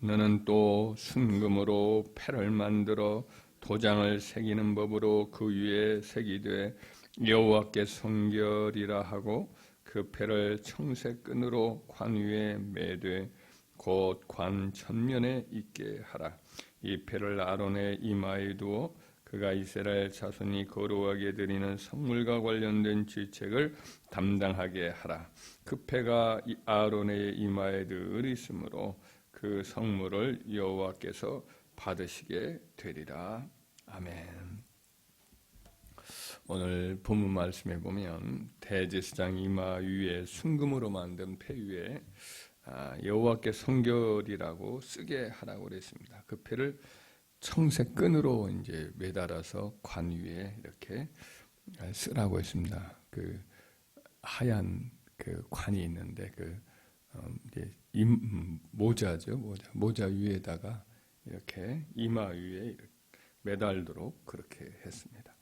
너는 또 순금으로 패를 만들어 도장을 새기는 법으로 그 위에 새기되 여호와께 성결이라 하고 그 패를 청색끈으로 관 위에 매되 곧 관 전면에 있게 하라. 이 패를 아론의 이마에 두어 그가 이스라엘 자손이 거룩하게 드리는 성물과 관련된 지책을 담당하게 하라. 그 패가 아론의 이마에 늘 있으므로 그 성물을 여호와께서 받으시게 되리라. 아멘. 오늘 본문 말씀에 보면 대제사장 이마 위에 순금으로 만든 패 위에 여호와께 성결이라고 쓰게 하라고 그랬습니다. 그 패를 청색 끈으로 이제 매달아서 관 위에 이렇게 쓰라고 했습니다. 그 하얀 그 관이 있는데 그 이제 모자죠, 모자 위에다가 이렇게 이마 위에 이렇게 매달도록 그렇게 했습니다.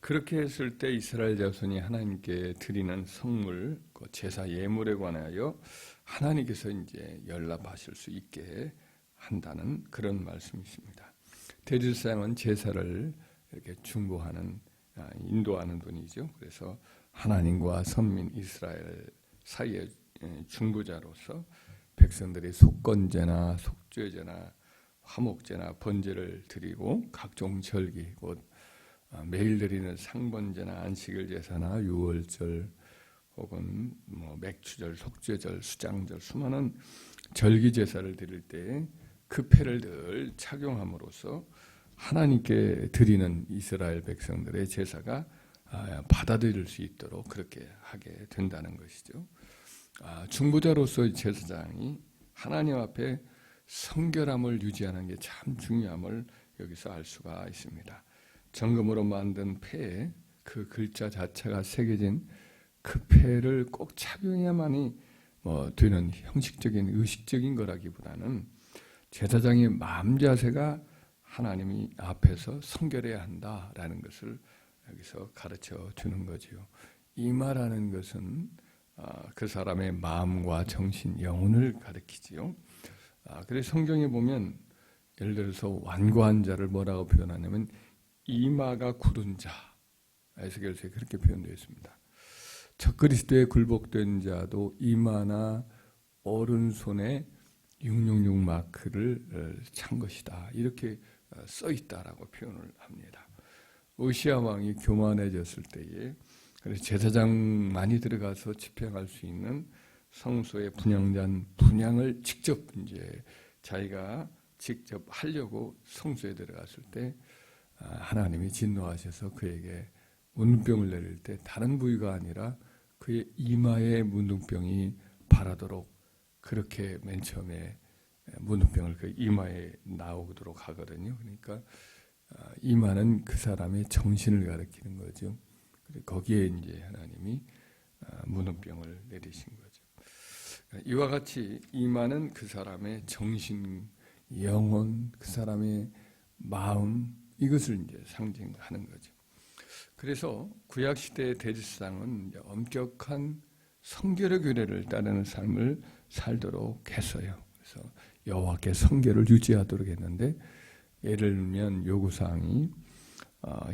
그렇게 했을 때 이스라엘 자손이 하나님께 드리는 성물, 그 제사 예물에 관하여 하나님께서 이제 연락하실 수 있게 한다는 그런 말씀이십니다. 대제사장은 제사를 이렇게 중보하는, 인도하는 분이죠. 그래서 하나님과 선민 이스라엘 사이의 중보자로서 백성들이 속건제나 속죄제나 화목제나 번제를 드리고 각종 절기, 곧 매일 드리는 상번제나 안식일 제사나 유월절 혹은 맥주절, 속죄절, 수장절 수많은 절기 제사를 드릴 때 그 패를 늘 착용함으로써 하나님께 드리는 이스라엘 백성들의 제사가 받아들일 수 있도록 그렇게 하게 된다는 것이죠. 중보자로서의 제사장이 하나님 앞에 성결함을 유지하는 게 참 중요함을 여기서 알 수가 있습니다. 정금으로 만든 패에 그 글자 자체가 새겨진 그 패를 꼭 착용해야만이 되는 형식적인 의식적인 거라기보다는 제사장의 마음 자세가 하나님이 앞에서 성결해야 한다라는 것을 여기서 가르쳐 주는 거지요. 이마라는 것은 그 사람의 마음과 정신, 영혼을 가리키지요. 그래서 성경에 보면 예를 들어서 완고한 자를 뭐라고 표현하냐면 이마가 굳은 자, 에스겔서에 그렇게 표현되어 있습니다. 적그리스도에 굴복된 자도 이마나 오른손에 666 마크를 찬 것이다. 이렇게 써 있다라고 표현을 합니다. 오시아 왕이 교만해졌을 때에 그래서 제사장만이 들어가서 집행할 수 있는 성소의 분향잔 분향을 직접 이제 자기가 직접 하려고 성소에 들어갔을 때 하나님이 진노하셔서 그에게 문둥병을 내릴 때 다른 부위가 아니라 그의 이마에 문둥병이 바라도록 그렇게 맨 처음에 문둥병을 그 이마에 나오도록 하거든요. 그러니까 이마는 그 사람의 정신을 가리키는 거죠. 거기에 이제 하나님이 문둥병을 내리신 거죠. 이와 같이 이마는 그 사람의 정신, 영혼, 그 사람의 마음 이것을 이제 상징하는 거죠. 그래서 구약 시대의 대제사장은 엄격한 성결의 규례를 따르는 삶을 살도록 했어요. 그래서 여호와께 성결을 유지하도록 했는데 예를 들면 요구사항이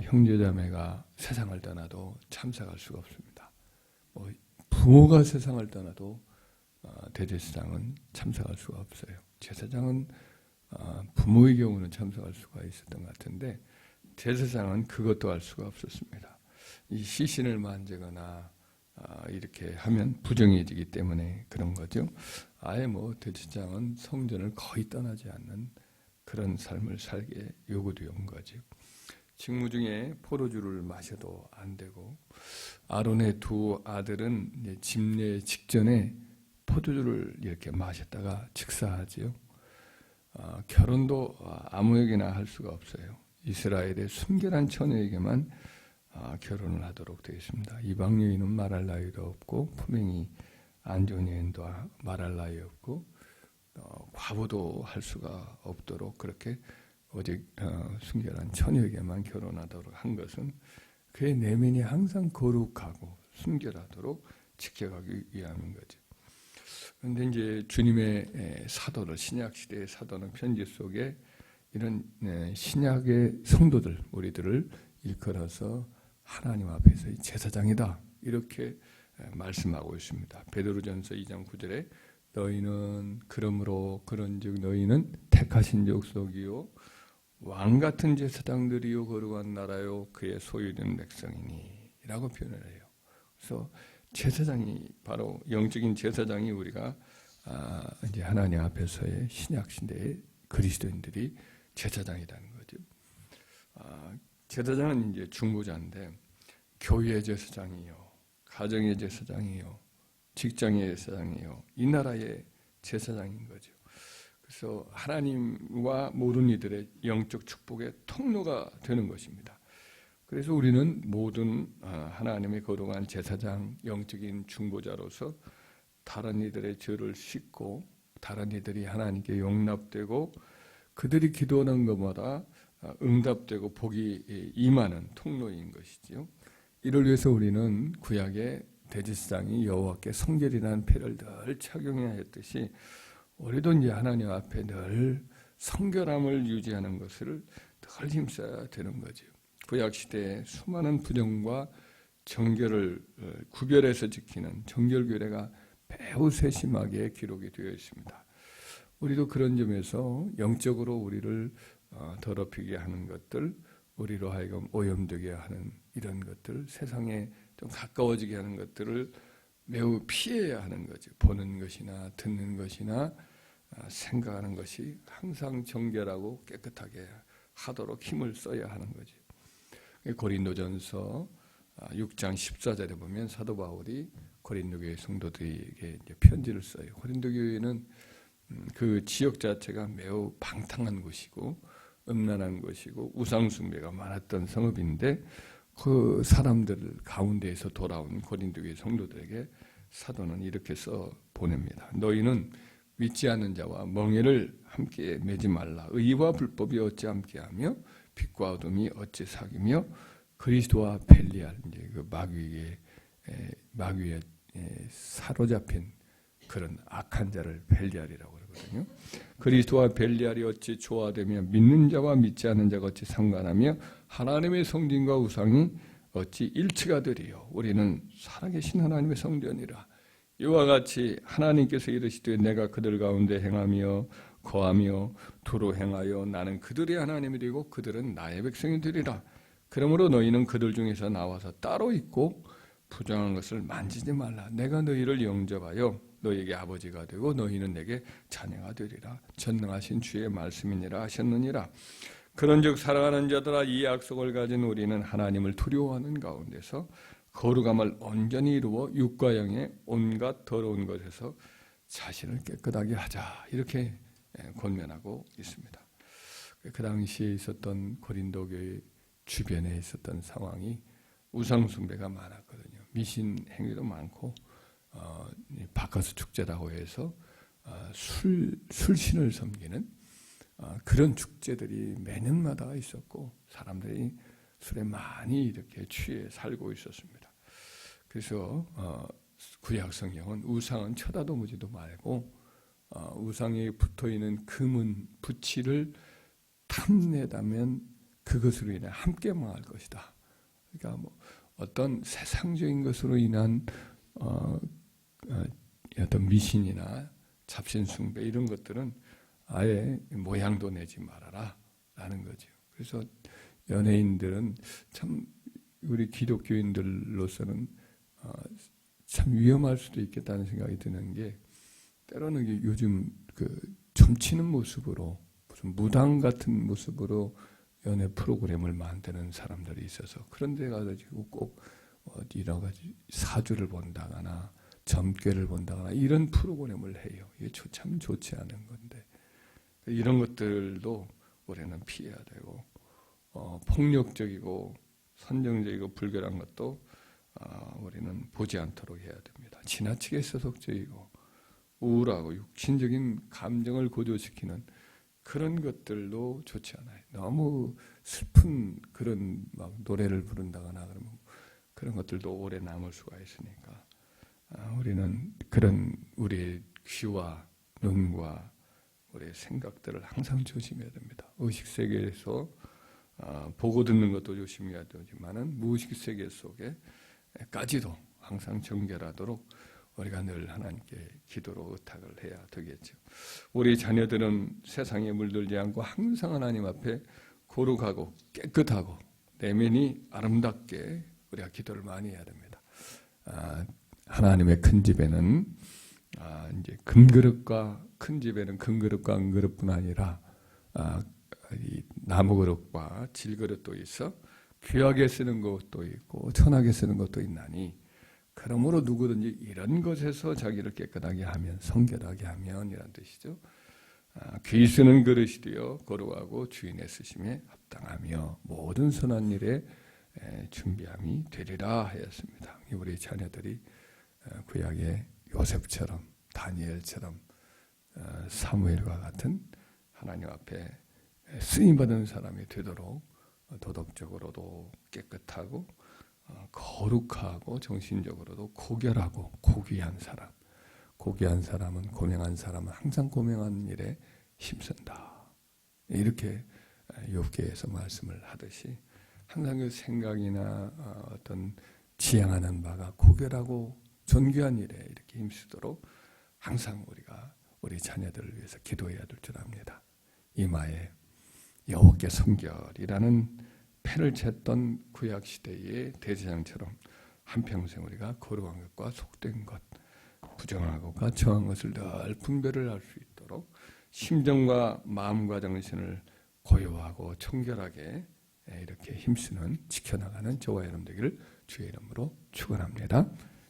형제자매가 세상을 떠나도 참석할 수가 없습니다. 부모가 세상을 떠나도 대제사장은 참석할 수가 없어요. 제사장은 부모의 경우는 참석할 수가 있었던 것 같은데 제사장은 그것도 할 수가 없었습니다. 이 시신을 만지거나 이렇게 하면 부정해지기 때문에 그런 거죠. 아예 대제사장은 성전을 거의 떠나지 않는 그런 삶을 살게 요구되어 온 거죠. 직무 중에 포도주를 마셔도 안 되고 아론의 두 아들은 집례 직전에 포도주를 이렇게 마셨다가 즉사하지요. 결혼도 아무에게나 할 수가 없어요. 이스라엘의 순결한 처녀에게만 결혼을 하도록 되어 있습니다. 이방 여인은 말할 나위도 없고 품행이 안 좋은 여인도 말할 나위 없고 과부도 할 수가 없도록 그렇게 오직 순결한 처녀에게만 결혼하도록 한 것은 그의 내면이 항상 거룩하고 순결하도록 지켜가기 위함인 거죠. 그런데 이제 주님의 사도들, 신약 시대의 사도는 편지 속에 이런 신약의 성도들, 우리들을 일컬어서 하나님 앞에서 제사장이다 이렇게 말씀하고 있습니다. 베드로전서 2장 9절에 너희는 그러므로 그런즉 너희는 택하신 족속이요 왕 같은 제사장들이요 거룩한 나라요 그의 소유된 백성이니 라고 표현을 해요. 그래서 제사장이 바로 영적인 제사장이 우리가 이제 하나님 앞에서의 신약 시대의 그리스도인들이 제사장이라는 거죠. 제사장은 이제 중보자인데 교회의 제사장이요, 가정의 제사장이요, 직장의 제사장이요, 이 나라의 제사장인 거죠. 그래서 하나님과 모든 이들의 영적 축복의 통로가 되는 것입니다. 그래서 우리는 모든 하나님의 거룩한 제사장, 영적인 중보자로서 다른 이들의 죄를 씻고 다른 이들이 하나님께 용납되고 그들이 기도하는 것마다 응답되고 복이 임하는 통로인 것이지요. 이를 위해서 우리는 구약의 대제사장이 여호와께 성결이라는 패를 늘 착용해야 했듯이 우리도 이제 하나님 앞에 늘 성결함을 유지하는 것을 늘 힘써야 되는 거죠. 구약 시대에 수많은 부정과 정결을 구별해서 지키는 정결교례가 매우 세심하게 기록이 되어 있습니다. 우리도 그런 점에서 영적으로 우리를 더럽히게 하는 것들, 우리로 하여금 오염되게 하는 이런 것들, 세상에 좀 가까워지게 하는 것들을 매우 피해야 하는 거죠. 보는 것이나 듣는 것이나 생각하는 것이 항상 정결하고 깨끗하게 하도록 힘을 써야 하는 거죠. 고린도전서 6장 14절에 보면 사도 바울이 고린도 교회 성도들에게 편지를 써요. 고린도 교회는 그 지역 자체가 매우 방탕한 곳이고 음란한 곳이고 우상 숭배가 많았던 성읍인데 그 사람들 가운데에서 돌아온 고린도 교회 성도들에게 사도는 이렇게 써 보냅니다. 너희는 믿지 않는 자와 멍에를 함께 매지 말라. 의와 불법이 어찌 함께하며 빛과 어둠이 어찌 사귀며 그리스도와 벨리알 이제 그 마귀에 사로잡힌 그런 악한 자를 벨리알이라고 그러거든요. 그리스도와 벨리알이 어찌 조화되며 믿는 자와 믿지 않는 자가 어찌 상관하며 하나님의 성전과 우상이 어찌 일치가 되리요. 우리는 살아계신 하나님의 성전이라. 이와 같이 하나님께서 이르시되 내가 그들 가운데 행하며 거하며 두루 행하여 나는 그들의 하나님이 되고 그들은 나의 백성이 되리라. 그러므로 너희는 그들 중에서 나와서 따로 있고 부정한 것을 만지지 말라. 내가 너희를 영접하여 너희에게 아버지가 되고 너희는 내게 자녀가 되리라. 전능하신 주의 말씀이니라 하셨느니라. 그런즉 사랑하는 자들아 이 약속을 가진 우리는 하나님을 두려워하는 가운데서 거룩함을 온전히 이루어 육과 영의 온갖 더러운 것에서 자신을 깨끗하게 하자. 이렇게 권면하고 있습니다. 그 당시에 있었던 고린도 교회 주변에 있었던 상황이 우상 숭배가 많았거든요. 미신 행위도 많고 바카스 축제라고 해서 술신을 섬기는 그런 축제들이 매년마다 있었고 사람들이 술에 많이 이렇게 취해 살고 있었습니다. 그래서 구약 성경은 우상은 쳐다도 보지도 말고 우상에 붙어있는 금은 부치를 탐내다면 그것으로 인해 함께 망할 것이다. 그러니까 뭐 어떤 세상적인 것으로 인한 어떤 미신이나 잡신숭배 이런 것들은 아예 모양도 내지 말아라 라는 거죠. 그래서 연예인들은 참 우리 기독교인들로서는 참 위험할 수도 있겠다는 생각이 드는 게 때로는 요즘 그 점치는 모습으로 무슨 무당 같은 모습으로 연애 프로그램을 만드는 사람들이 있어서 그런 데 가가지고 꼭 여러 가지 사주를 본다거나 점괘를 본다거나 이런 프로그램을 해요. 이게 참 좋지 않은 건데 이런 것들도 우리는 피해야 되고 폭력적이고 선정적이고 불결한 것도 우리는 보지 않도록 해야 됩니다. 지나치게 세속적이고 우울하고 육신적인 감정을 고조시키는 그런 것들도 좋지 않아요. 너무 슬픈 그런 막 노래를 부른다거나 그러면 그런 것들도 오래 남을 수가 있으니까 우리는 그런 우리의 귀와 눈과 우리의 생각들을 항상 조심해야 됩니다. 의식 세계에서 보고 듣는 것도 조심해야 되지만은 무의식 세계 속에까지도 항상 정결하도록 우리가 늘 하나님께 기도로 의탁을 해야 되겠죠. 우리 자녀들은 세상에 물들지 않고 항상 하나님 앞에 거룩하고 깨끗하고 내면이 아름답게 우리가 기도를 많이 해야 됩니다. 하나님의 큰 집에는 이제 금그릇과 큰 집에는 금그릇과 은그릇뿐 아니라 이 나무 그릇과 질그릇도 있어 귀하게 쓰는 것도 있고 천하게 쓰는 것도 있나니 그러므로 누구든지 이런 것에서 자기를 깨끗하게 하면 성결하게 하면 이란 뜻이죠. 귀 쓰는 그릇이 되어 거룩하고 주인의 쓰심에 합당하며 모든 선한 일에 준비함이 되리라 하였습니다. 우리 자녀들이 구약의 요셉처럼 다니엘처럼 사무엘과 같은 하나님 앞에 쓰임받은 사람이 되도록 도덕적으로도 깨끗하고 거룩하고 정신적으로도 고결하고 고귀한 사람. 고귀한 사람은 고명한 사람은 항상 고명한 일에 힘쓴다. 이렇게 욥기에서 말씀을 하듯이 항상 그 생각이나 어떤 지향하는 바가 고결하고 존귀한 일에 이렇게 힘쓰도록 항상 우리가 우리 자녀들을 위해서 기도해야 될 줄 압니다. 이마에 여호와께 성결이라는 패를 쳤던 구약 시대의 대제사장처럼 한평생 우리가 거룩한 것과 속된 것, 부정한 것과 정한 것을 늘 분별을 할 수 있도록 심정과 마음과 정신을 고요하고 청결하게 이렇게 힘쓰는 지켜나가는 저와 여러분 되기를 주의 이름으로 축원합니다.